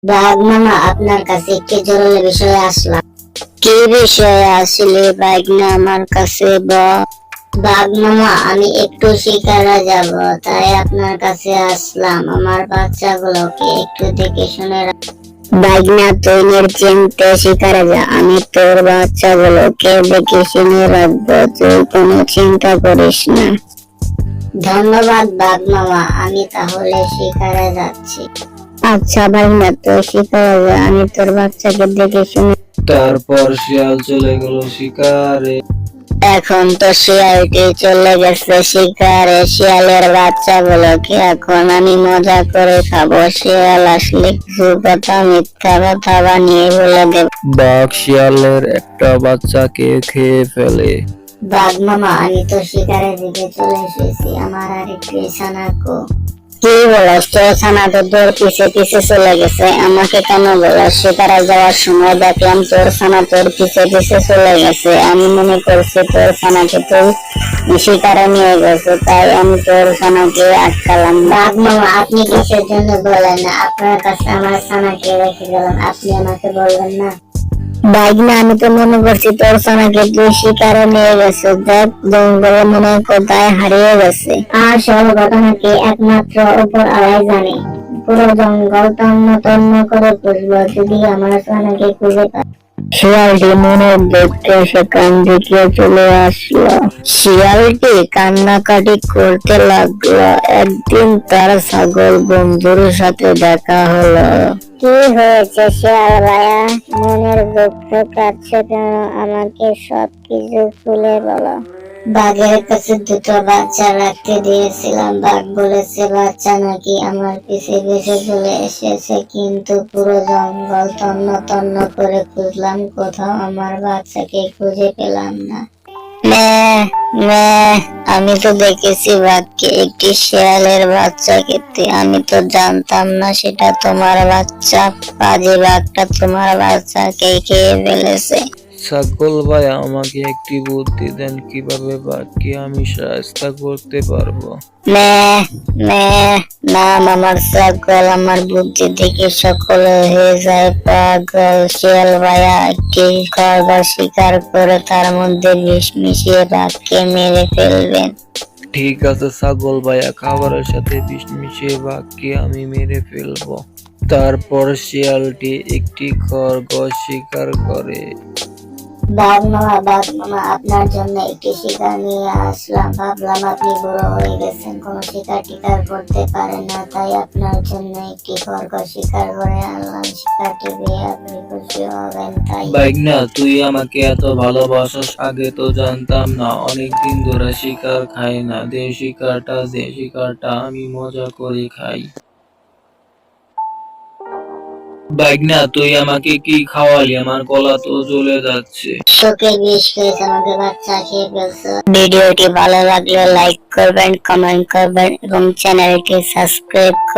বাঘ মামা, আপনার কাছে একটি জরুরি বিষয়ে আসলাম। কি বিষয়ে আসলে বাঘনা আমার কাছে? বাঘ মামা, আমি একটু শিকারে যাব, তাই আপনার কাছে আসলাম। আমার বাচ্চাগুলোকে একটু দেখে শুনে বাঘনা, তুই নিশ্চিন্তে শিকারে যা, আমি তোর বাচ্চাগুলোকে দেখে শুনে রাখবো, তুই কোনো চিন্তা করিস না। ধন্যবাদ বাঘ মামা, আমি তাহলে শিকারে যাচ্ছি। আচ্ছা ভাইনা, তুই শিকারে যা, আমি তোর বাচ্চাকে দেখে শুনে। তারপর শিয়াল চলে গেল শিকারে। এখন তো শিয়ালটি চলে গেছে শিকারে, শিয়ালের বাচ্চাগুলোকে এখন আমি মজা করে খাবো। শিয়াল আসলে কিছু কথা মিথ্যা কথা বানিয়ে বলে দেব। বাঘ শিয়ালের একটা বাচ্চাকে খেয়ে ফেলে। বাঘ মামা, আমি তো শিকারের দিকে চলে এসেছি, আমার আর একটু ছানাকো। কি বলছ? তোর ছানা তো তোর পিছে পিছে চলে গেছে, আমাকে কেন বলছ? শিকারে যাওয়ার সময় দেখলাম তোর ছানা তোর পিছে পিছে চলে গেছে, আমি মনে করছি তোর ছানাকে তুই শিকারে নিয়ে গেছে, তাই আমি তোর ছানাকে আটকালাম। বাঘ মামা, আপনি কিসের জন্য বলেন না? আপনার কাছে আমার ছানাকে রেখে গেলাম, আপনি আমাকে বলবেন না? বাঘনা, আমি তো মনে করছি তোর ছানাকে তুই শিকারে নিয়ে গেছে, দেখ জঙ্গলে মনে হয় কোথায় হারিয়ে গেছে। আর সব ঘটনাকে একমাত্র উপর আলাই জানে। পুরো জঙ্গল তন্ন তন্ন করে খুঁজবো, যদি আমার ছানাকে খুঁজে পাই। শিয়ালটি মনের দেখতে সেখান থেকে চলে আসলো। শিয়ালটি কান্নাকাটি করতে লাগলো। একদিন তার ছাগল বন্ধুর সাথে দেখা হলো। কি হয়েছে শিয়াল ভাইয়া, মনের দুঃখ কাটছে কেন? আমাকে সবকিছু খুলে বলো। বাঘের কাছে দুটো বাচ্চা রাখতে দিয়েছিলাম, বাঘ বলেছে বাচ্চা নাকি আমার পিছে পিছে চলে এসেছে, কিন্তু পুরো জঙ্গল তন্ন তন্ন করে খুঁজলাম, কোথাও আমার বাচ্চাকে খুঁজে পেলাম না। আমি তো দেখেছি বাঘকে একটি শিয়ালের বাচ্চা খেতে, আমি তো জানতাম না সেটা তোমার বাচ্চা। পাজি বাঘটা তোমার বাচ্চাকে খেয়ে ফেলেছে। ছাগল ভাই, আমাকে একটি বুদ্ধি দেন, কিভাবে বাঘকে আমি সাহায্য করতে পারবো। নাম আমার ছাগল, আমার বুদ্ধি দেখে সকল হয়ে যায় পাগল। শিয়াল ভাইয়া একটি খরগোশ শিকার করে তার মধ্যে বিষ মিশিয়ে বাঘকে মেরে ফেলবেন। ঠিক আছে ছাগল ভাইয়া, খাবারের সাথে বিষ মিশিয়ে বাঘকে আমি মেরে ফেলবো। তারপর শিয়ালটি একটি খরগোশ শিকার করে। বাঘ মামা, আপনার জন্য একটি শিকার নিয়ে আসলাম। ভাবলাম আপনি বুড়ো হয়ে গেছেন, কোনো শিকার টিকার করতে পারেন না, তাই আপনার জন্য একটি খরগোশ শিকার করে আনলাম। শিকারটি পেয়ে আপনি খুশি হবেন তাই। বাইকনা, তুই আমাকে এত ভালোবাসিস, আগে তো জানতাম না। অনেকদিন ধরে শিকার খাই না, দেশি কারটা আমি মজা করে খাই। বাইকনা, তুই আমাকে কি খাওয়ালি? আমার গলা তো জ্বলে যাচ্ছে। শোকে বিষ খেয়েছে, আমাকে বাচ্চা খেয়ে ফেলছো। ভিডিওটি ভালো লাগলে লাইক করবেন, কমেন্ট করবেন এবং চ্যানেলটি সাবস্ক্রাইব করবেন।